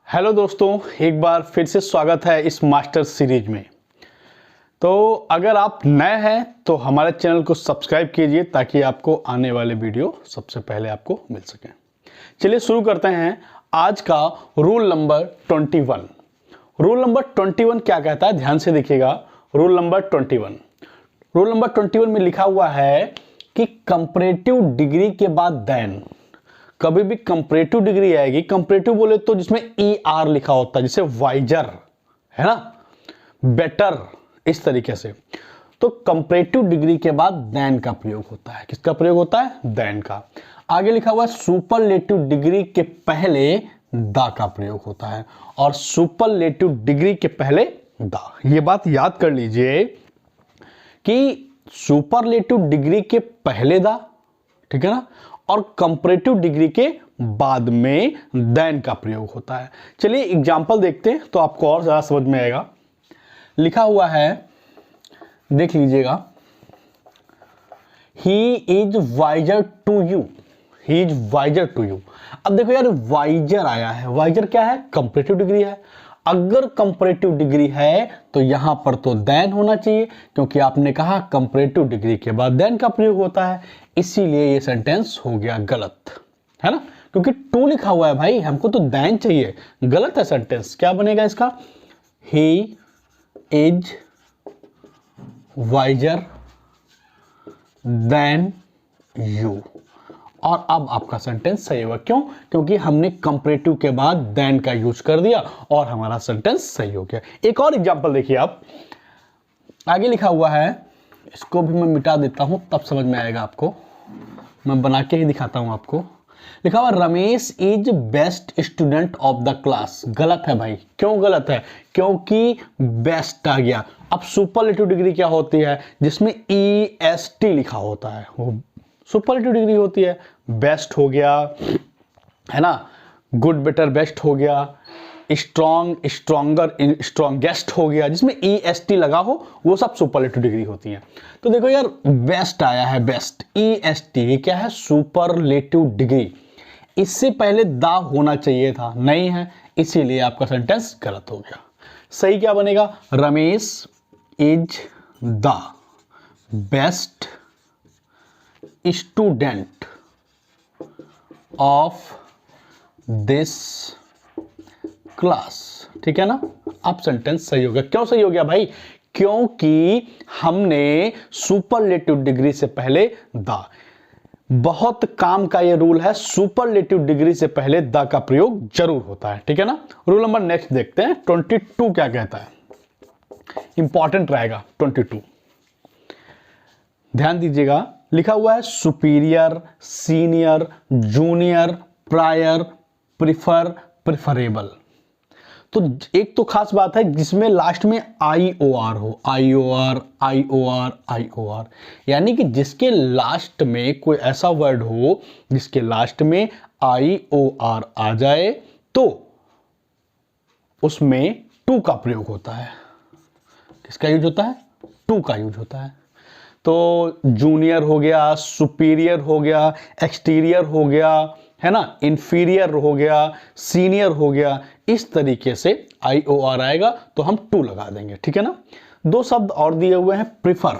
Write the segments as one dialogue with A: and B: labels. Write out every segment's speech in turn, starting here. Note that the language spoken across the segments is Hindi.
A: हेलो दोस्तों, एक बार फिर से स्वागत है इस मास्टर सीरीज में। तो अगर आप नए हैं तो हमारे चैनल को सब्सक्राइब कीजिए ताकि आपको आने वाले वीडियो सबसे पहले आपको मिल सके। चलिए शुरू करते हैं आज का रूल नंबर 21। रूल नंबर 21 क्या कहता है, ध्यान से देखिएगा। रूल नंबर 21 में लिखा हुआ है कि कंपैरेटिव डिग्री के बाद देन, कभी भी कंपैरेटिव डिग्री आएगी, कंपैरेटिव बोले तो जिसमें ER लिखा होता है, जैसे वाइजर है ना, बेटर, इस तरीके से। तो कंपैरेटिव डिग्री के बाद देन का प्रयोग होता है। किसका प्रयोग होता है? देन का। आगे लिखा हुआ है सुपरलेटिव डिग्री के पहले द का प्रयोग होता है, और सुपरलेटिव डिग्री के पहले द। ये बात याद कर लीजिए कि सुपरलेटिव डिग्री के पहले द, ठीक है ना, और कंपैरेटिव डिग्री के बाद में देन का प्रयोग होता है। चलिए एग्जांपल देखते हैं तो आपको और ज्यादा समझ में आएगा। लिखा हुआ है, देख लीजिएगा। He is wiser to you, he is wiser to you. अब देखो यार, वाइजर आया है, वाइजर क्या है? कंपैरेटिव डिग्री है। अगर कंपैरेटिव डिग्री है तो यहां पर तो देन होना चाहिए, क्योंकि आपने कहा कंपैरेटिव डिग्री के बाद देन का प्रयोग होता है, इसीलिए ये सेंटेंस हो गया गलत, है ना, क्योंकि टू लिखा हुआ है भाई, हमको तो देन चाहिए। गलत है सेंटेंस। क्या बनेगा इसका? ही इज वाइजर देन यू। और अब आपका सेंटेंस सही होगा। क्यों? क्योंकि हमने कंपैरेटिव के बाद देन का यूज कर दिया और हमारा सेंटेंस सही हो गया। एक और एग्जांपल देखिए आप, आगे लिखा हुआ है, इसको भी मैं मिटा देता हूं तब समझ में आएगा आपको। मैं बना के ही दिखाता हूं आपको। लिखा हुआ Ramesh is best student of the class. गलत है भाई। क्यों गलत है? क्योंकि बेस्ट आ गया। अब सुपरलेटिव डिग्री क्या होती है? जिसमें EST लिखा होता है, वो सुपरलेटिव डिग्री होती है। बेस्ट हो गया, है ना, गुड, बेटर, बेस्ट हो गया, स्ट्रॉन्ग, स्ट्रॉन्गर, स्ट्रॉन्गेस्ट हो गया, जिसमें EST लगा हो वो सब सुपरलेटिव डिग्री होती है। तो देखो यार, बेस्ट आया है, बेस्ट, EST, ये क्या है? Superlative degree. इससे पहले द होना चाहिए था, नहीं है, इसीलिए आपका सेंटेंस गलत हो गया। सही क्या बनेगा? Ramesh is the best student of this class. ठीक है ना? अब सेंटेंस सही हो गया। क्यों सही हो गया भाई? क्योंकि हमने सुपरलेटिव डिग्री से पहले द, बहुत काम का ये रूल है, सुपरलेटिव डिग्री से पहले द का प्रयोग जरूर होता है। ठीक है ना? रूल नंबर नेक्स्ट देखते हैं, 22 क्या कहता है, इंपॉर्टेंट रहेगा 22। ध्यान दीजिएगा, लिखा हुआ है superior, senior, junior, prior, prefer, preferable. तो एक तो खास बात है जिसमें लास्ट में IOR हो, IOR, IOR, IOR, यानी कि जिसके लास्ट में कोई ऐसा वर्ड हो जिसके लास्ट में IOR आ जाए तो उसमें टू का प्रयोग होता है। किसका यूज होता है? टू का यूज होता है। तो जूनियर हो गया, सुपीरियर हो गया, एक्सटीरियर हो गया, है ना, इंफीरियर हो गया, सीनियर हो गया, इस तरीके से IOR आएगा तो हम टू लगा देंगे। ठीक है ना? दो शब्द और दिए हुए हैं, प्रिफर,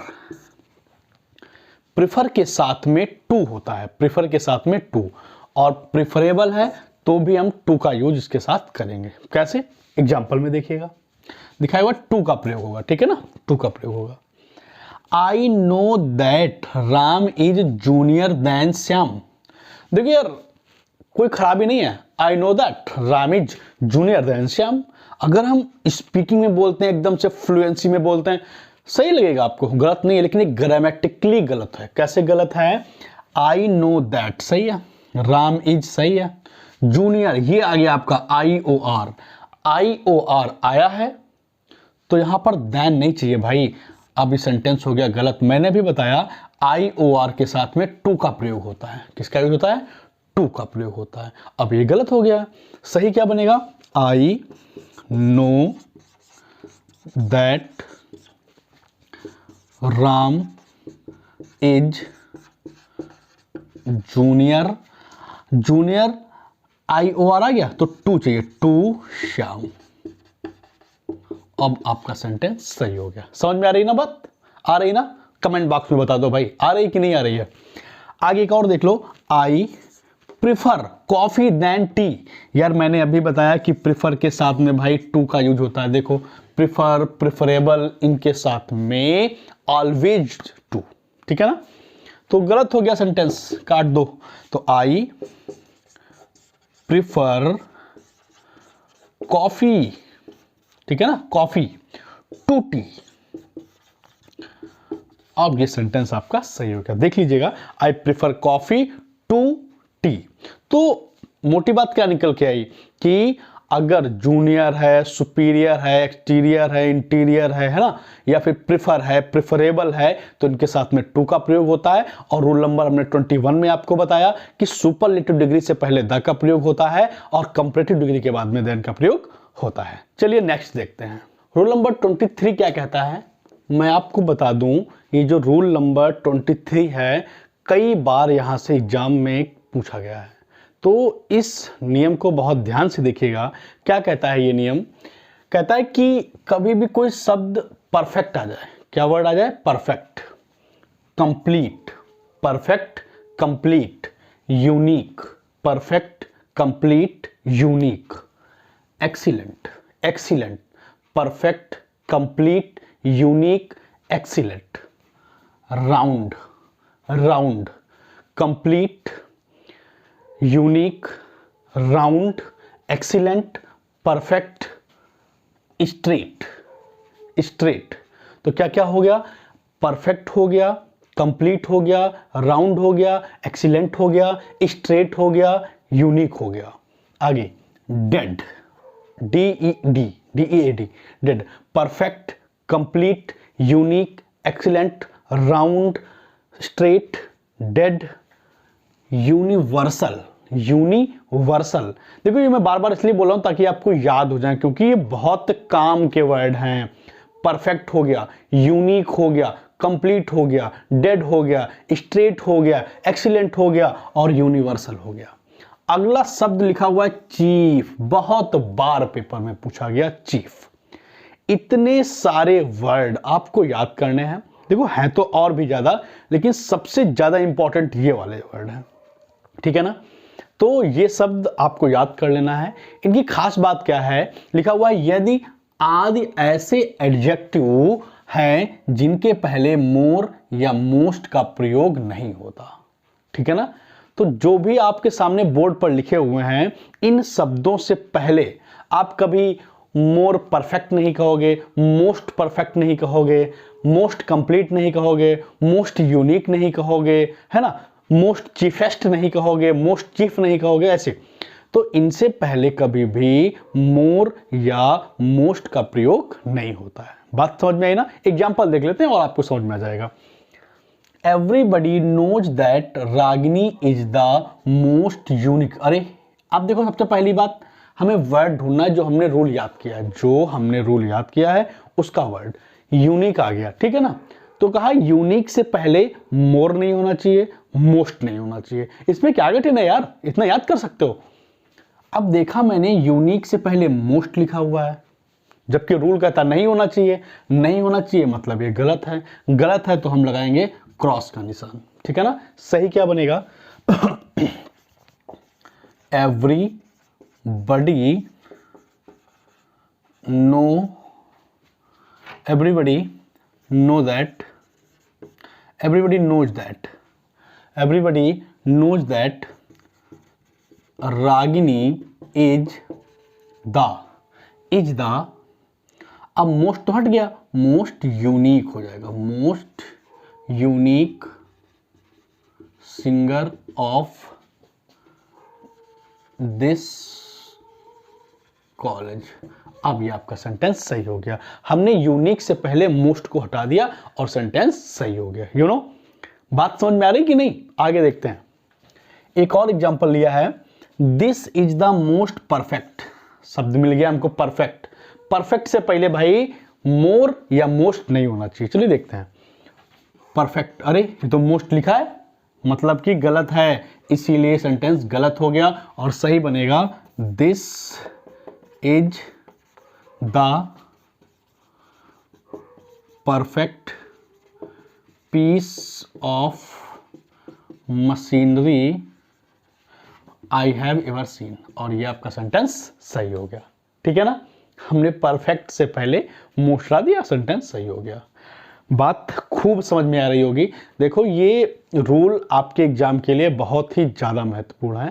A: प्रिफर के साथ में टू होता है, प्रिफर के साथ में टू, और प्रिफरेबल है तो भी हम टू का यूज इसके साथ करेंगे। कैसे? एग्जाम्पल में देखिएगा, दिखाया हुआ टू का प्रयोग होगा। ठीक है ना? टू का प्रयोग होगा। I know that Ram is junior than Shyam. देखिए यार, कोई खराबी नहीं है, I know that Ram is junior than Shyam. अगर हम स्पीकिंग में बोलते हैं, एकदम से फ्लुएंसी में बोलते हैं, सही लगेगा आपको, गलत नहीं है, लेकिन ये ग्रामेटिकली गलत है। कैसे गलत है? आई नो दैट सही है, राम इज सही है, जूनियर ये आ गया आपका IOR, IOR आया है तो यहां पर देन नहीं चाहिए भाई। अब ये सेंटेंस हो गया गलत। मैंने भी बताया IOR के साथ में टू का प्रयोग होता है। किसका यूज होता है? टू का प्रयोग होता है। अब ये गलत हो गया। सही क्या बनेगा? आई know that Ram is junior, junior IOR आ गया तो टू चाहिए, टू श्याम। अब आपका सेंटेंस सही हो गया। समझ में आ रही ना बात? आ रही ना? कमेंट बॉक्स में बता दो भाई आ रही कि नहीं आ रही है। आगे एक और देख लो, I prefer coffee then tea. यार मैंने अभी बताया कि प्रिफर के साथ में भाई टू का यूज होता है। देखो प्रिफर, प्रिफरेबल, इनके साथ में ऑलवेज टू, ठीक है ना? तो गलत हो गया सेंटेंस, काट दो। तो आई प्रिफर कॉफी, ठीक है ना, कॉफी टू टी। अब ये सेंटेंस आपका सही हो गया। देख लीजिएगा, I prefer coffee to tea. तो मोटी बात क्या निकल के आई कि अगर जूनियर है, सुपीरियर है, एक्सटीरियर है, इंटीरियर है ना, या फिर प्रिफर है, प्रिफरेबल है, तो इनके साथ में टू का प्रयोग होता है। और रूल नंबर हमने 21 में आपको बताया कि सुपरलेटिव डिग्री से पहले द का प्रयोग होता है और कंपैरेटिव डिग्री के बाद में देन का प्रयोग होता है। चलिए नेक्स्ट देखते हैं। रूल नंबर 23 क्या कहता है, मैं आपको बता दूं, ये जो रूल नंबर 23 है कई बार यहां से एग्जाम में पूछा गया है, तो इस नियम को बहुत ध्यान से देखिएगा। क्या कहता है ये नियम? कहता है कि कभी भी कोई शब्द परफेक्ट आ जाए, क्या वर्ड आ जाए? Perfect, complete, perfect, complete, unique, perfect, complete, unique, excellent, excellent, perfect, complete, unique, excellent, round, round, complete, unique, round, excellent, perfect, straight, straight. तो क्या क्या हो गया? परफेक्ट हो गया, कंप्लीट हो गया, राउंड हो गया, एक्सीलेंट हो गया, स्ट्रेट हो गया, यूनिक हो गया। आगे dead, DED, dead, perfect, complete, unique, excellent, round, straight, dead, universal, universal. देखो ये मैं बार बार इसलिए बोल रहा हूं ताकि आपको याद हो जाए, क्योंकि ये बहुत काम के वर्ड हैं। परफेक्ट हो गया, यूनिक हो गया, कंप्लीट हो गया, डेड हो गया, स्ट्रेट हो गया, एक्सीलेंट हो गया और यूनिवर्सल हो गया। अगला शब्द लिखा हुआ है चीफ, बहुत बार पेपर में पूछा गया चीफ। इतने सारे वर्ड आपको याद करने हैं। देखो हैं तो और भी ज्यादा, लेकिन सबसे ज्यादा इंपॉर्टेंट ये वाले वर्ड हैं, ठीक है ना? तो ये शब्द आपको याद कर लेना है। इनकी खास बात क्या है? लिखा हुआ है यदि आदि ऐसे एडजेक्टिव हैं जिनके पहले मोर या मोस्ट का प्रयोग नहीं होता, ठीक है ना? तो जो भी आपके सामने बोर्ड पर लिखे हुए हैं, इन शब्दों से पहले आप कभी मोर परफेक्ट नहीं कहोगे, मोस्ट परफेक्ट नहीं कहोगे, मोस्ट कंप्लीट नहीं कहोगे, मोस्ट यूनिक नहीं कहोगे, है ना, मोस्ट चीफेस्ट नहीं कहोगे, मोस्ट चीफ नहीं कहोगे, ऐसे। तो इनसे पहले कभी भी मोर या मोस्ट का प्रयोग नहीं होता है। बात समझ में आई ना? एग्जाम्पल देख लेते हैं और आपको समझ में आ जाएगा। Everybody knows that Ragini is the most unique. अरे आप देखो, सबसे पहली बात हमें वर्ड ढूंढना है जो हमने रूल याद किया है, जो हमने रूल याद किया है उसका वर्ड यूनिक आ गया, ठीक है ना? तो कहा यूनिक से पहले मोर नहीं होना चाहिए, मोस्ट नहीं होना चाहिए। इसमें क्या कठिन है यार, इतना याद कर सकते हो। अब देखा मैंने यूनिक से पहले मोस्ट लिखा हुआ है, जबकि रूल कहता नहीं होना चाहिए। नहीं होना चाहिए मतलब ये गलत है, गलत है तो हम लगाएंगे क्रॉस का निशान, ठीक है ना? सही क्या बनेगा? everybody knows that Ragini is the अब मोस्ट तो हट गया, मोस्ट यूनिक हो जाएगा, most unique singer of this college. अब ये आपका सेंटेंस सही हो गया। हमने यूनिक से पहले मोस्ट को हटा दिया और सेंटेंस सही हो गया। यू नो, बात समझ में आ रही कि नहीं? आगे देखते हैं। एक और एग्जांपल लिया है, this is the most perfect. शब्द मिल गया हमको परफेक्ट। परफेक्ट से पहले भाई मोर या मोस्ट नहीं होना चाहिए। चलिए देखते हैं। परफेक्ट, अरे ये तो मोस्ट लिखा है, मतलब कि गलत है, इसीलिए सेंटेंस गलत हो गया और सही बनेगा this is the perfect piece of machinery I have ever seen. और ये आपका सेंटेंस सही हो गया। ठीक है ना, हमने परफेक्ट से पहले मूसला दिया, सेंटेंस सही हो गया। बात खूब समझ में आ रही होगी। देखो ये रूल आपके एग्जाम के लिए बहुत ही ज़्यादा महत्वपूर्ण है।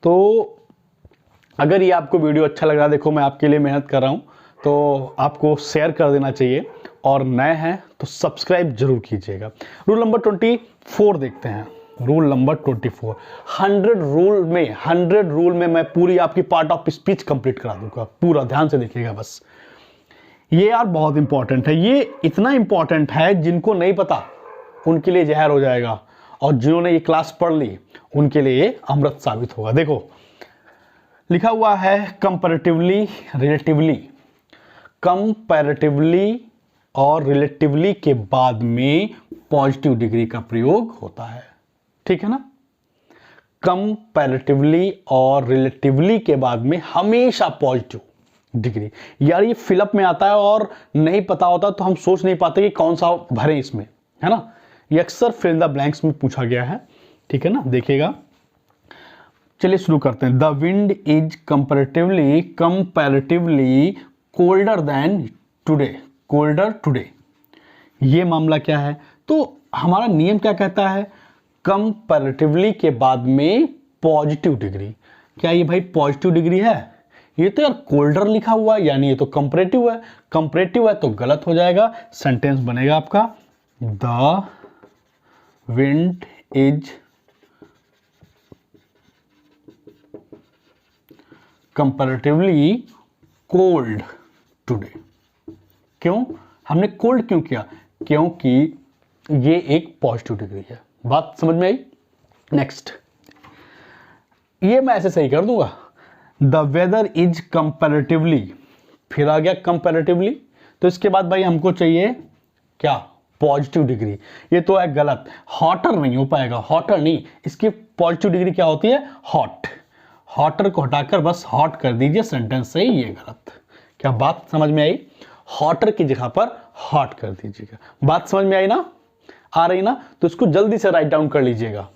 A: तो अगर ये आपको वीडियो अच्छा लग रहा है, देखो मैं आपके लिए मेहनत कर रहा हूँ, तो आपको शेयर कर देना चाहिए और नए हैं तो सब्सक्राइब जरूर कीजिएगा। रूल नंबर 24 देखते हैं। रूल नंबर 24, 100 रूल में मैं पूरी आपकी पार्ट ऑफ स्पीच कंप्लीट करा दूंगा। पूरा ध्यान से देखिएगा बस। ये यार बहुत इंपॉर्टेंट है, ये इतना इंपॉर्टेंट है जिनको नहीं पता उनके लिए जहर हो जाएगा, और जिन्होंने ये क्लास पढ़ ली उनके लिए ये अमृत साबित होगा। देखो लिखा हुआ है कंपैरेटिवली, रिलेटिवली। कंपैरेटिवली और रिलेटिवली के बाद में पॉजिटिव डिग्री का प्रयोग होता है। ठीक है ना, कंपैरेटिवली और रिलेटिवली के बाद में हमेशा पॉजिटिव डिग्री। यार ये फिलअप में आता है और नहीं पता होता तो हम सोच नहीं पाते कि कौन सा भरे इसमें, है ना। ये अक्सर फिल इन द ब्लैंक्स में पूछा गया है। ठीक है ना, देखिएगा। चलिए शुरू करते हैं। The wind is comparatively colder than today. Colder today, ये मामला क्या है? तो हमारा नियम क्या कहता है? कंपैरेटिवली के बाद में पॉजिटिव डिग्री। क्या ये भाई पॉजिटिव डिग्री है? ये तो यार कोल्डर लिखा हुआ है, यानी ये तो कंपैरेटिव है। कंपैरेटिव है तो गलत हो जाएगा। सेंटेंस बनेगा आपका the wind is comparatively cold today. क्यों हमने कोल्ड क्यों किया? क्योंकि ये एक पॉजिटिव डिग्री है। बात समझ में आई? नेक्स्ट, ये मैं ऐसे सही कर दूंगा। द वेदर इज कंपैरेटिवली, फिर आ गया कंपैरेटिवली, तो इसके बाद भाई हमको चाहिए क्या? Positive degree. ये तो है गलत, हॉटर नहीं हो पाएगा। हॉटर नहीं, इसकी पॉजिटिव डिग्री क्या होती है? हॉट। हॉटर को हटाकर बस हॉट कर दीजिए, सेंटेंस सही, ये गलत। क्या बात समझ में आई? हॉटर की जगह पर हॉट कर दीजिएगा। बात समझ में आई ना? आ रही ना? तो इसको जल्दी से राइट डाउन कर लीजिएगा।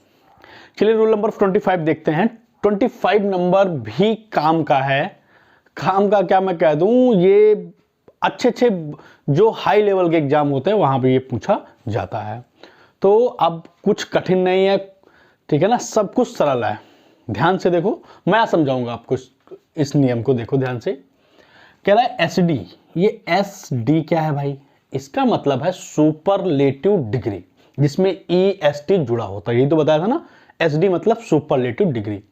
A: चलिए रूल नंबर 25 देखते हैं। 25 नंबर भी काम का है। काम का क्या मैं कह दूं, ये अच्छे जो हाई लेवल के एग्जाम होते हैं वहां पे ये पूछा जाता है। तो अब कुछ कठिन नहीं है, ठीक है ना, सब कुछ सरल है। ध्यान से देखो, मैं समझाऊंगा आपको इस नियम को। देखो ध्यान से, कह रहा है एसडी। ये एसडी क्या है भाई? इसका मतलब है सुपरलेटिव डिग्री, जिसमें ईएसटी जुड़ा होता है। यही तो बताया था ना, एसडी मतलब सुपरलेटिव डिग्री।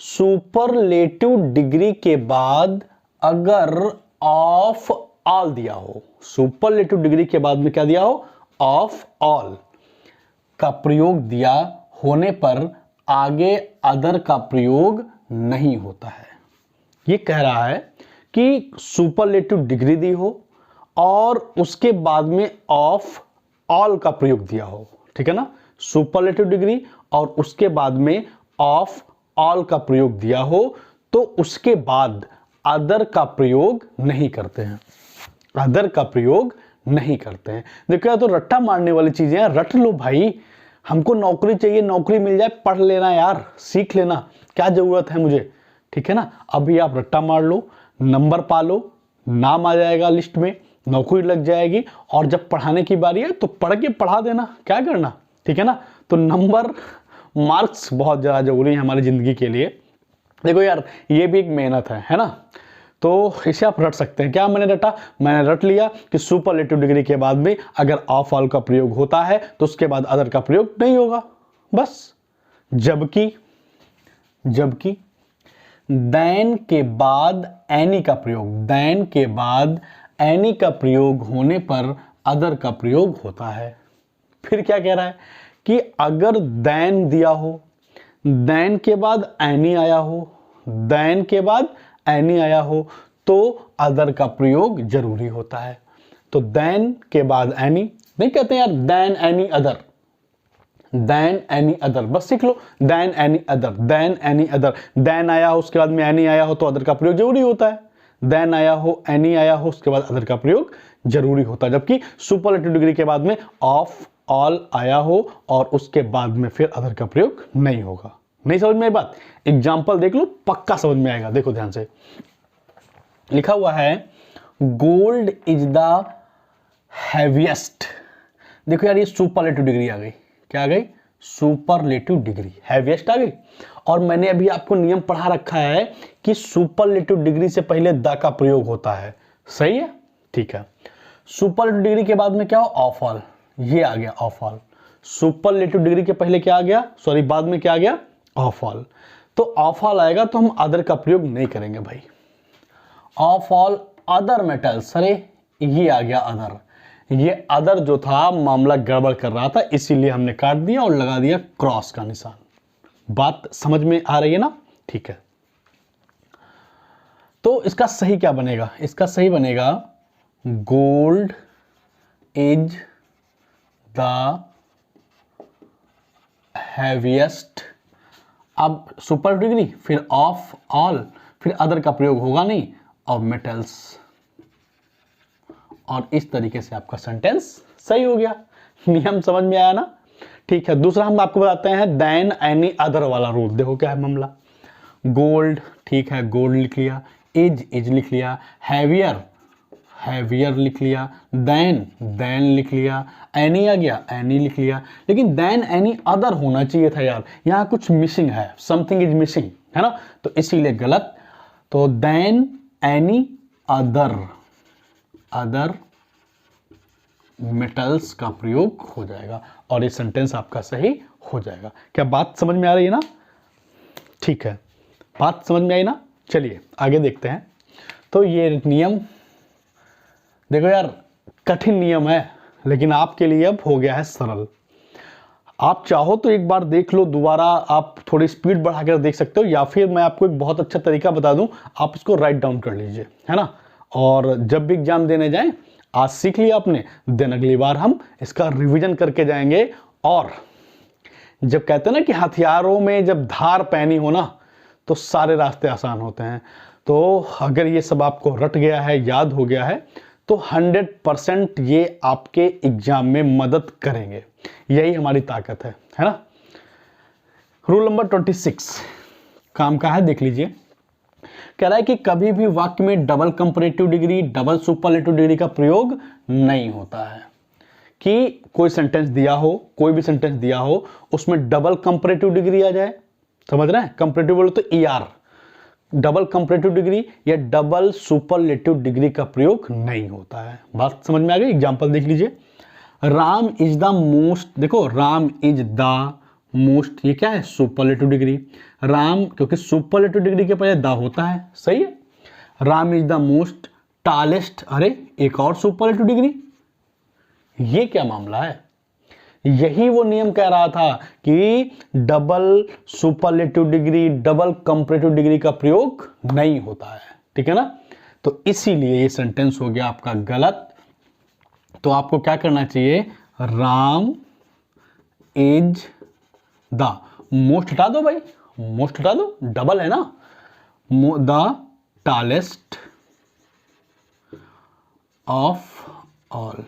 A: सुपरलेटिव डिग्री के बाद अगर ऑफ ऑल दिया हो, सुपरलेटिव डिग्री के बाद में क्या दिया हो? ऑफ ऑल का प्रयोग दिया होने पर आगे अदर का प्रयोग नहीं होता है। ये कह रहा है कि सुपरलेटिव डिग्री दी हो और उसके बाद में ऑफ ऑल का प्रयोग दिया हो, ठीक है ना। सुपरलेटिव डिग्री और उसके बाद में ऑफ ऑल का प्रयोग दिया हो तो उसके बाद अदर का प्रयोग नहीं करते हैं। अदर का प्रयोग नहीं करते हैं। देखो यार, तो रट्टा मारने वाली चीजें हैं, रट लो भाई। हमको नौकरी चाहिए, नौकरी मिल जाए, पढ़ लेना यार, सीख लेना, क्या जरूरत है मुझे, ठीक है ना। अभी आप रट्टा मार लो, नंबर पा लो, नाम आ जाएगा लिस्ट में, नौकरी लग जाएगी, और जब पढ़ाने की बारी है तो पढ़ के पढ़ा देना, क्या करना, ठीक है ना। तो नंबर, मार्क्स बहुत ज़्यादा जरूरी है हमारी ज़िंदगी के लिए। देखो यार, ये भी एक मेहनत है ना। तो इसे आप रट सकते हैं। क्या मैंने रटा? मैंने रट लिया कि सुपरलेटिव डिग्री के बाद में अगर ऑफ ऑल का प्रयोग होता है तो उसके बाद अदर का प्रयोग नहीं होगा, बस। जबकि देन के बाद एनी का प्रयोग, देन के बाद एनी का प्रयोग होने पर अदर का प्रयोग होता है। फिर क्या कह रहा है कि अगर देन दिया हो, देन के बाद एनी आया हो, देन के बाद एनी आया हो तो अदर का प्रयोग जरूरी होता है। तो देन के बाद एनी नहीं कहते यार, then any other. Then any other, बस सीख लो, then any other, then any other, then आया हो उसके बाद में एनी आया हो तो अदर का प्रयोग जरूरी होता है, देन आया हो एनी आया हो उसके बाद अदर का प्रयोग जरूरी होता है, जबकि सुपरलेटिव डिग्री के बाद में ऑफ ऑल आया हो और उसके बाद में फिर अदर का प्रयोग नहीं होगा। नहीं समझ में आई बात? एग्जाम्पल देख लो, पक्का समझ में आएगा। देखो ध्यान से लिखा हुआ है गोल्ड इज द हैवीएस्ट। देखो यार ये सुपरलेटिव डिग्री आ गई, क्या आ गई? सुपरलेटिव डिग्री, हैवीएस्ट आ गई। और मैंने अभी आपको नियम पढ़ा रखा है कि सुपरलेटिव डिग्री से पहले द का प्रयोग होता है, सही है? ठीक है। सुपरलेटिव डिग्री के बाद में क्या हो? ऑफ ऑल, ये आ गया ऑफ ऑल। सुपरलेटिव डिग्री के पहले क्या आ गया? सॉरी बाद में क्या आ गया? Of all. तो ऑफ ऑल आएगा तो हम अदर का प्रयोग नहीं करेंगे भाई। ऑफ ऑल अदर मेटल्स, अरे ये आ गया अदर, ये अदर जो था मामला गड़बड़ कर रहा था, इसीलिए हमने काट दिया और लगा दिया क्रॉस का निशान। बात समझ में आ रही है ना? ठीक है। तो इसका सही क्या बनेगा? इसका सही बनेगा गोल्ड इज द हैवीएस्ट। अब सुपर डिग्री, फिर ऑफ ऑल, फिर अदर का प्रयोग होगा नहीं, और मेटल्स, और इस तरीके से आपका सेंटेंस सही हो गया। नियम समझ में आया ना? ठीक है। दूसरा हम आपको बताते हैं देन एनी अदर वाला रूल। देखो क्या है मामला। गोल्ड, ठीक है, गोल्ड लिख लिया, इज लिख लिया, हैवियर, हैवियर लिख लिया, देन लिख लिया, एनी आ गया, एनी लिख लिया, लेकिन देन एनी अदर होना चाहिए था यार, यहाँ कुछ मिसिंग है, समथिंग इज मिसिंग, है ना? तो इसीलिए गलत। तो then any other, other metals का प्रयोग हो जाएगा और ये सेंटेंस आपका सही हो जाएगा। क्या बात समझ में आ रही है ना? ठीक है, बात समझ में आई ना? चलिए आगे देखते हैं। तो ये नियम देखो यार, कठिन नियम है, लेकिन आपके लिए अब हो गया है सरल। आप चाहो तो एक बार देख लो, दोबारा आप थोड़ी स्पीड बढ़ाकर देख सकते हो, या फिर मैं आपको एक बहुत अच्छा तरीका बता दूं, आप इसको राइट डाउन कर लीजिए, है ना? और जब भी एग्जाम देने जाएं, आज सीख लिया आपने, देन अगली बार हम इसका रिवीजन करके जाएंगे। और जब कहते हैं ना कि हथियारों में जब धार पैनी हो ना, तो सारे रास्ते आसान होते हैं। तो अगर ये सब आपको रट गया है, याद हो गया है, तो 100% ये आपके एग्जाम में मदद करेंगे। यही हमारी ताकत है ना? रूल नंबर 26 काम का है, देख लीजिए। कह रहा है कि कभी भी वाक्य में double comparative degree, double superlative degree का प्रयोग नहीं होता है। कि कोई सेंटेंस दिया हो, कोई भी सेंटेंस दिया हो, उसमें डबल कंपैरेटिव डिग्री आ जाए, समझ रहे हैं? कंपैरेटिव बोलो तो ईआर, डबल कंपैरेटिव डिग्री या डबल सुपरलेटिव डिग्री का प्रयोग नहीं होता है। बात समझ में आ गई? एग्जांपल देख लीजिए। राम इज द मोस्ट, देखो राम इज द मोस्ट, ये क्या है? Superlative degree. राम, क्योंकि सुपरलेटिव डिग्री के पहले द होता है, सही है? Ram is the most tallest, अरे एक और सुपरलेटिव डिग्री, ये क्या मामला है? यही वो नियम कह रहा था कि double superlative degree, double comparative degree का प्रयोग नहीं होता है, ठीक है ना? तो इसीलिए ये सेंटेंस हो गया आपका गलत। तो आपको क्या करना चाहिए? राम इज द मोस्ट, हटा दो भाई, मोस्ट हटा दो, डबल है ना, द टालेस्ट ऑफ ऑल,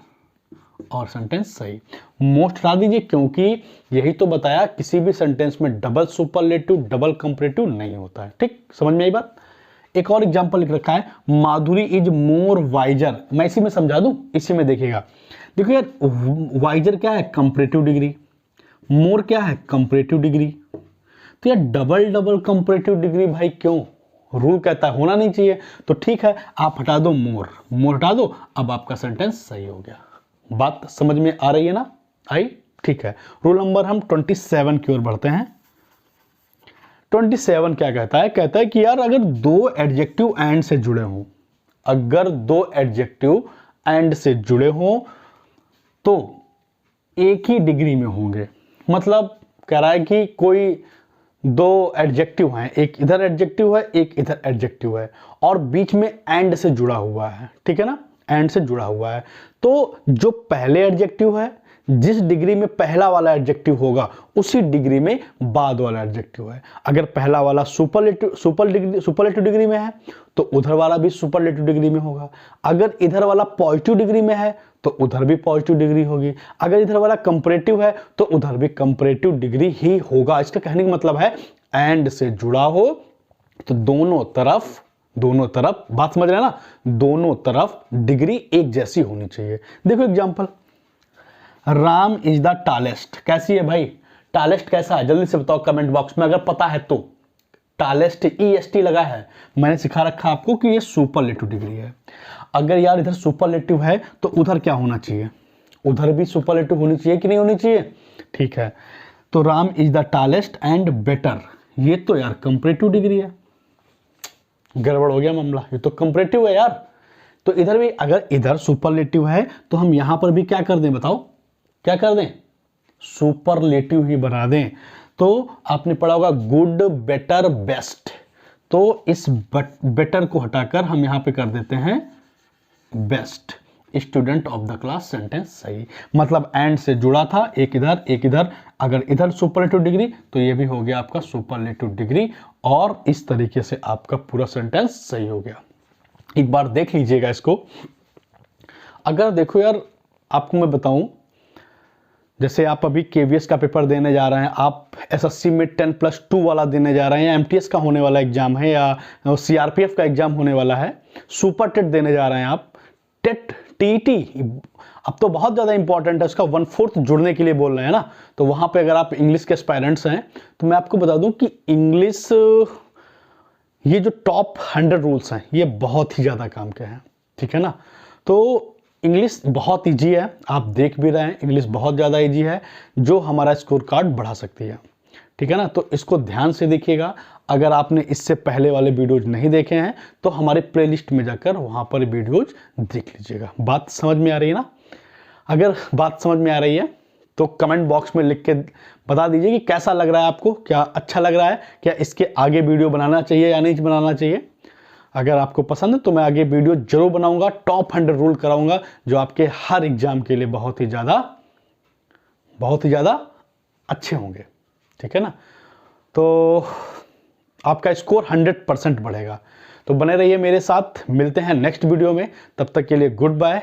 A: और सेंटेंस सही। मोस्ट हटा दीजिए, क्योंकि यही तो बताया किसी भी सेंटेंस में डबल सुपरलेटिव, डबल कंपैरेटिव नहीं होता है। ठीक, समझ में आई बात? एक और एग्जांपल लिख रखा है, माधुरी इज मोर वाइजर। मैं इसी में समझा दूं, इसी में देखिएगा। देखो यार, वाइजर क्या है? Comparative degree. मोर क्या है? Comparative degree. तो यार डबल डबल कंपैरेटिव डिग्री भाई क्यों? रूल कहता है होना नहीं चाहिए। तो ठीक है, आप हटा दो मोर, मोर हटा दो, अब आपका सेंटेंस सही हो गया। बात समझ में आ रही है ना? आई? ठीक है। रूल नंबर हम 27 की ओर बढ़ते हैं। 27 क्या कहता है? कहता है कि यार अगर दो एडजेक्टिव एंड से जुड़े हों, अगर दो एडजेक्टिव एंड से जुड़े हों तो एक ही डिग्री में होंगे। मतलब कह रहा है कि कोई दो एडजेक्टिव हैं, एक इधर एडजेक्टिव है, एक इधर एडजेक्टिव है, और बीच में एंड से जुड़ा हुआ है, ठीक है ना? एंड से जुड़ा हुआ है। तो जो पहले एडजेक्टिव है, जिस डिग्री में पहला वाला एडजेक्टिव होगा उसी डिग्री में बाद वाला एडजेक्टिव है। अगर पहला वाला सुपरलेटिव डिग्री में है तो उधर वाला भी सुपरलेटिव डिग्री में होगा। अगर इधर वाला पॉजिटिव डिग्री में है तो उधर भी पॉजिटिव डिग्री होगी। अगर इधर वाला कंपैरेटिव है तो उधर भी कंपैरेटिव डिग्री ही होगा। इसका कहने का मतलब है एंड से जुड़ा हो तो दोनों तरफ बात समझ रहे हैं ना, दोनों तरफ डिग्री एक जैसी होनी चाहिए। देखो example, Ram is the tallest. कैसी है भाई, टालेस्ट कैसा है, जल्दी से बताओ कमेंट बॉक्स में अगर पता है तो। टालेस्ट EST लगा है, मैंने सिखा रखा आपको कि ये सुपरलेटिव डिग्री है। अगर यार इधर सुपरलेटिव है तो उधर क्या होना चाहिए, उधर भी सुपरलेटिव होनी चाहिए कि नहीं होनी चाहिए। ठीक है, तो Ram is the tallest and better, ये तो यार कंपैरेटिव डिग्री है। गड़बड़ हो गया मामला, ये तो कंपैरेटिव है यार। तो इधर भी अगर इधर सुपरलेटिव है तो हम यहां पर भी क्या कर दें, बताओ क्या कर दें, सुपरलेटिव ही बना दें। तो आपने पढ़ा होगा गुड बेटर बेस्ट, तो इस बेटर को हटाकर हम यहां पे कर देते हैं best. Student of the class sentence सही, मतलब एंड से जुड़ा था, एक इधर। अगर इधर सुपरलेटिव डिग्री तो ये भी हो गया आपका सुपरलेटिव डिग्री, और इस तरीके से आपका पूरा सेंटेंस सही हो गया। एक बार देख लीजिएगा इसको। अगर देखो यार, आपको मैं बताऊं, जैसे आप अभी KVS का पेपर देने जा रहे हैं, आप SSC में 10+2 वाला देने जा रहे हैं, या MTS का होने वाला एग्जाम है, या CRPF का एग्जाम होने वाला है, सुपर टेट देने जा रहे हैं आप, टेट TET अब तो बहुत ज़्यादा इंपॉर्टेंट है, उसका 1/4 जुड़ने के लिए बोल रहे हैं ना। तो वहाँ पे अगर आप इंग्लिश के एस्पायरेंट्स हैं तो मैं आपको बता दूं कि इंग्लिश, ये जो टॉप 100 रूल्स हैं ये बहुत ही ज़्यादा काम के हैं। ठीक है ना, तो इंग्लिश बहुत ईजी है, आप देख भी रहे हैं, इंग्लिश बहुत ज़्यादा ईजी है जो हमारा स्कोर कार्ड बढ़ा सकती है। ठीक है ना, तो इसको ध्यान से देखिएगा। अगर आपने इससे पहले वाले वीडियोज नहीं देखे हैं तो हमारे प्लेलिस्ट में जाकर वहाँ पर वीडियोज देख लीजिएगा। बात समझ में आ रही है ना? अगर बात समझ में आ रही है तो कमेंट बॉक्स में लिख के बता दीजिए कि कैसा लग रहा है आपको, क्या अच्छा लग रहा है, क्या इसके आगे वीडियो बनाना चाहिए या नहीं बनाना चाहिए। अगर आपको पसंद है तो मैं आगे वीडियो जरूर बनाऊंगा, टॉप 100 रूल कराऊंगा जो आपके हर एग्जाम के लिए बहुत ही ज़्यादा अच्छे होंगे। ठीक है ना, तो आपका स्कोर 100% बढ़ेगा। तो बने रहिए मेरे साथ, मिलते हैं नेक्स्ट वीडियो में, तब तक के लिए गुड बाय।